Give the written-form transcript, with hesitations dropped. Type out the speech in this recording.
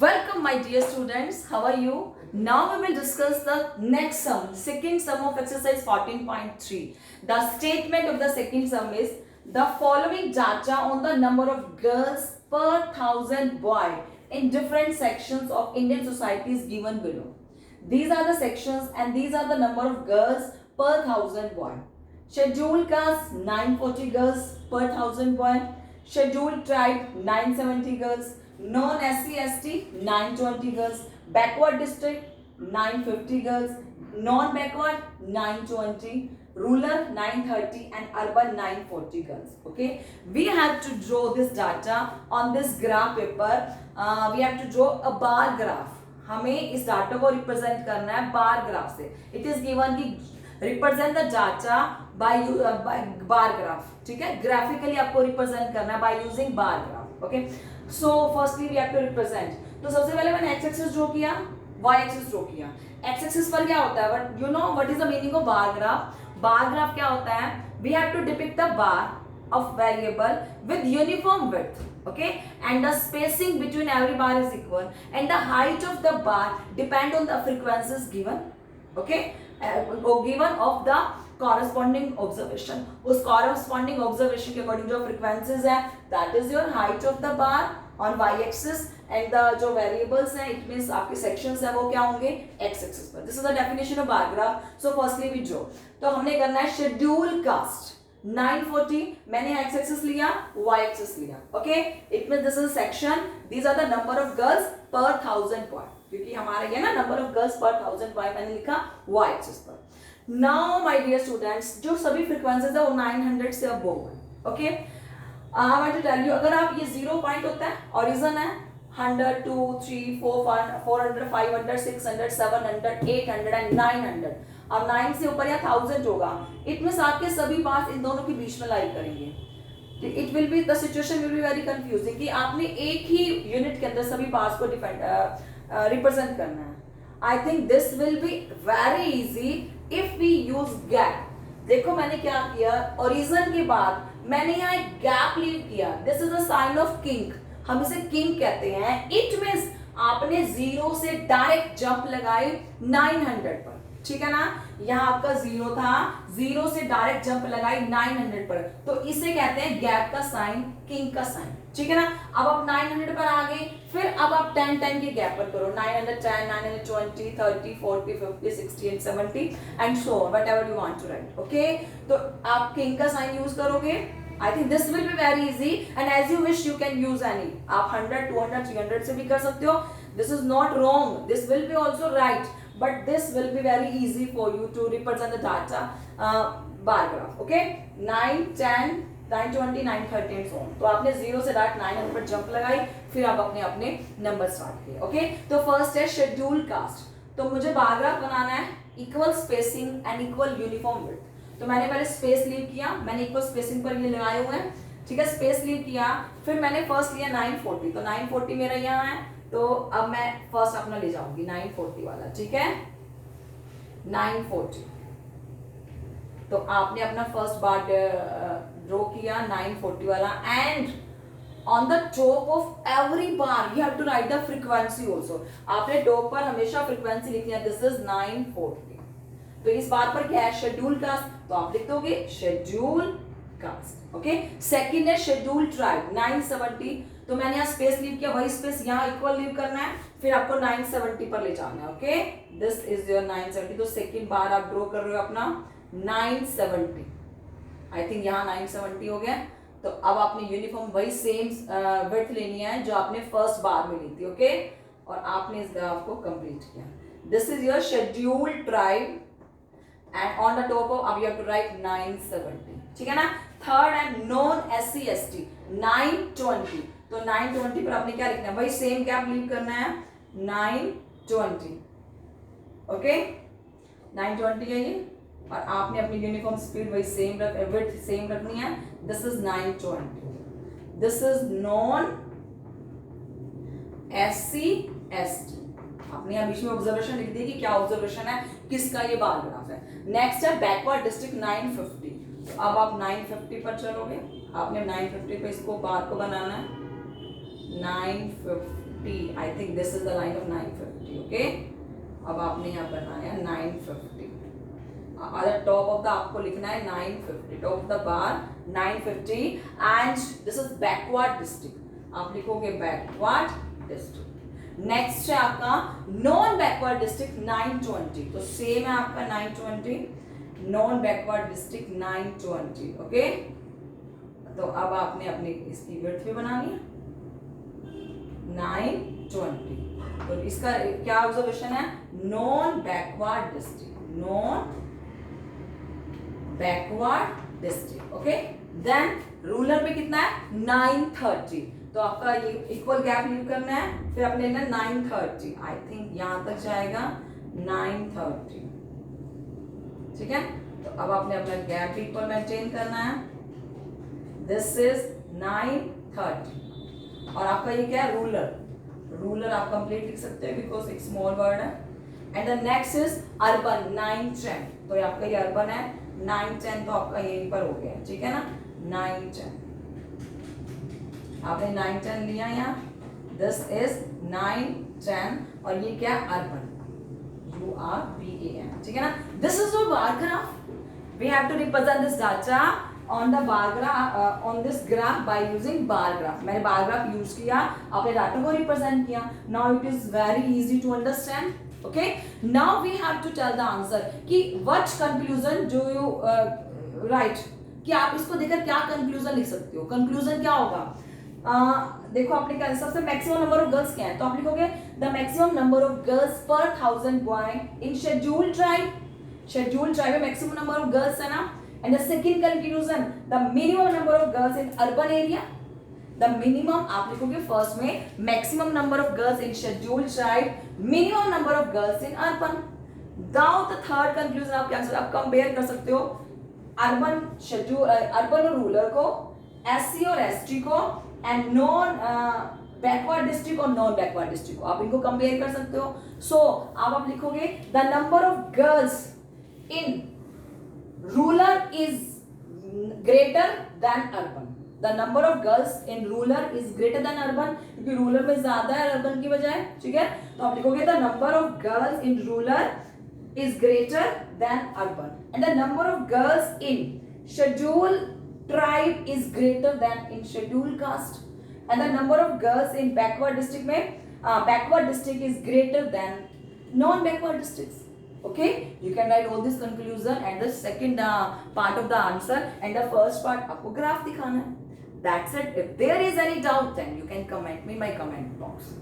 Welcome, my dear students. How are you? Now we will discuss the next sum, second sum of exercise 14.3. The statement of the second sum is the following data on the number of girls per thousand boys in different sections of Indian society is given below. These are the sections and these are the number of girls per thousand boys. Scheduled caste 940 girls per thousand boys. Scheduled tribe 970 girls. Non-SC ST 920 girls. Backward district 950 girls. Non-backward 920. Rural 930 and urban 940 girls. Okay, we have to draw this data on this graph paper. We have to draw a bar graph. हमें इस data को represent करना है bar graph से. It is given कि represent the data by bar graph. ठीक है, graphically आपको रिप्रेजेंट करना है by using bar graph. Okay, so firstly we have to represent. तो सबसे पहले मैंने एक्स एक्सिस ड्रॉ किया, वाई एक्सिस ड्रॉ किया. एक्स एक्सिस पर क्या होता है, but you know what is the meaning of bar graph. Bar graph क्या होता है, we have to depict the bar of variable with uniform width, okay, and the spacing between every bar is equal and the height of the bar depend on the frequencies given, okay, given of the corresponding observation. उस corresponding observation के according जो frequencies है, that is your height of the bar on y axis and the जो variables हैं, it means आपके sections हैं वो क्या होंगे x axis पर. This is the definition of bar graph. So firstly we draw. तो हमने करना है schedule caste 940. मैंने x axis लिया, y axis लिया. Okay, it means this is section. These are the number of girls per 1000 boy, क्योंकि हमारा ये ना number of girls per 1000 boy मैंने लिखा y axis पर. नाउ माय डियर स्टूडेंट्स, जो सभी फ्रीक्वेंसीज है वो 900 से अबव है. Okay, I want to tell you, अगर आप ये 0 पॉइंट होता है, ओरिजिन है 100, 2, 3, 4, 400, 500, 600, 700, 800 एंड 900. अब 9 से ऊपर या 1000 होगा, इट मींस आपके सभी पास इन दोनों के बीच में लाई करेंगे. It will be the situation will be very confusing कि आपने एक ही यूनिट के अंदर सभी पार्ट्स को रिप्रेजेंट करना है. I think this will be very easy if we use gap. देखो मैंने क्या किया, ओरिजिन के बाद मैंने यहाँ एक गैप लीव किया. This is a sign of kink, हम इसे किंग कहते हैं. इट मींस आपने 0 से डायरेक्ट जंप लगाई 900 पर. ठीक है ना, यहाँ आपका 0 था, 0 से डायरेक्ट जंप लगाई 900 पर, तो इसे कहते हैं गैप का साइन, किंग का साइन. ठीक है ना, अब आप 900 पर आ गए, फिर अब आप 10 10 के गैप पर करो. 910, 920, 30, 40, 50, 60 and 70 and so on, whatever you want to write. Okay, तो आप किंग का साइन यूज करोगे. I think this will be very easy and as you wish you can use any. आप 100, 200, 300 से भी कर सकते हो. This is not wrong. This will be also right. But this will be very easy for you to represent the data bar graph. Okay, 9, 10, 920, 930 and so on. तो आपने 0 से direct 900 पर जंप लगाई, फिर आप अपने अपने नंबर स्टार्ट किए. ओके, तो फर्स्ट है शेड्यूल कास्ट. तो मुझे बार ग्राफ बनाना है equal spacing and equal uniform width. तो मैंने पहले स्पेस लीव किया, मैंने इक्वल स्पेसिंग पर ये लगाए हुए हैं. ठीक है, स्पेस लीव किया, फिर मैंने फर्स्ट लिया 940. तो 940 मेरा यहाँ है, तो अब मैं फर्स्ट अपना ले जाऊंगी 940 वाला. ठीक है, 940. तो आपने अपना फर्स्ट बार ड्रॉ किया 940 वाला and on the top of every bar you have to write the frequency also. आपने टॉप पर हमेशा फ्रीक्वेंसी लिखनी है. This is 940. तो इस बार पर क्या है, शेड्यूल कास्ट, तो आप लिख दोगे शेड्यूल कास्ट. ओके, सेकंड है शेड्यूल ट्राइब 970. तो मैंने यहाँ स्पेस लीव किया, वही स्पेस यहाँ इक्वल लीव करना है, फिर आपको 970 पर ले जाना है. Okay, this is your 970. तो सेकंड बार आप ड्रॉ कर रहे हो अपना 970. आई थिंक यहाँ 970 हो गया. तो अब आपने यूनिफॉर्म वही सेम विड्थ लेनी है जो आपने फर्स्ट बार में ली थी. ओके, और आपने इस ग्राफ को कंप्लीट किया. This is your schedule tribe and on the top of अब you have to write 970. ठीक है ना. थर्ड है नॉन SC ST 920. तो 920 पर आपने क्या लिखना है, वही सेम गैप लीव करना है 920. ओके, 920 है ये, और आपने अपनी यूनिफॉर्म स्पीड वही सेम विड्थ सेम रखनी है. This is 920. This is non SC ST. आपने यहाँ बीच में ऑब्जर्वेशन लिख दी कि क्या ऑब्जर्वेशन है, किसका ये बार ग्राफ है. नेक्स्ट है बैकवर्ड डिस्ट्रिक्ट 950. तो अब आप 950 पर चलोगे. आपने 950 पे इसको बार को बनाना है 950. 950. I think this is the line of 950. Okay. अब आपने यहाँ बनाया 950. at the top of the आपको लिखना है 950. Top of the bar 950 and this is backward district. आप लिखोगे backward district. नेक्स्ट है आपका नॉन बैकवर्ड डिस्ट्रिक्ट 920. तो सेम है आपका 920. Non backward district 920. ओके. तो अब आपने अपनी इसकी विड्थ भी बनानी है 920. तो इसका क्या ऑब्जर्वेशन है? Non backward district. Non backward district. Okay. Then rural में कितना है 930. तो आपका ये इक्वल गैप लीव करना है. फिर आपने लेना 930. आई थिंक यहां तक जाएगा 930. ठीक है. तो अब आपने अपना गैप भी इक्वल मेंटेन करना है. This is 930. और आपका ये क्या है? रूलर. रूलर आप कंप्लीट लिख सकते हैं बिकॉज एक स्मॉल वर्ड है. And the next is urban 910. तो आपका ये अर्बन है 910. तो आपका यहीं पर हो गया. ठीक है ना. 910 आपने 910 लिया यहाँ. दिस इज 910 और ये क्या? अर्बन. URBAN. ठीक है ना. This is your bar graph. We have to represent this data on the bar graph on this graph by using bar graph. मैंने बार ग्राफ यूज किया, आपने डाटा को रिप्रेजेंट किया. Now it is very easy to understand. Okay. Now we have to tell the answer कि what conclusion do you write. कि आप इसको देखकर क्या कंक्लूजन लिख सकते हो. कंक्लूजन क्या होगा? देखो आपने क्या सबसे मैक्सिमम नंबर ऑफ गर्ल्स क्या है. तो आप लिखोगे the maximum number of girls per 1000 boy in schedule tribe. Schedule tribe में मैक्सिमम नंबर ऑफ गर्ल्स है ना. And the second conclusion the minimum number of girls in urban area. The minimum आप लिखोगे फर्स्ट में maximum number of girls in schedule tribe, minimum number of girls in urban. Now the third conclusion आप क्या आप compare कर सकते हो urban schedule urban और रूरल को, एससी और एसटी को, एंड नॉन बैकवर्ड डिस्ट्रिक्ट और नॉन बैकवर्ड डिस्ट्रिक्ट को आप इनको कंपेयर कर सकते हो. सो आप लिखोगे the number of girls in rural is greater than urban. The number of girls in rural is greater than urban क्योंकि रूरल में ज्यादा है अर्बन की बजाय. ठीक है. तो आप लिखोगे the number of girls in rural is greater than urban and the number of girls in scheduled tribe is greater than in scheduled caste and the number of girls in backward district mein backward district is greater than non backward districts. Okay, you can write all this conclusion and the second part of the answer and the first part aapko graph dikhana hai. That's it. If there is any doubt then you can comment me in my comment box.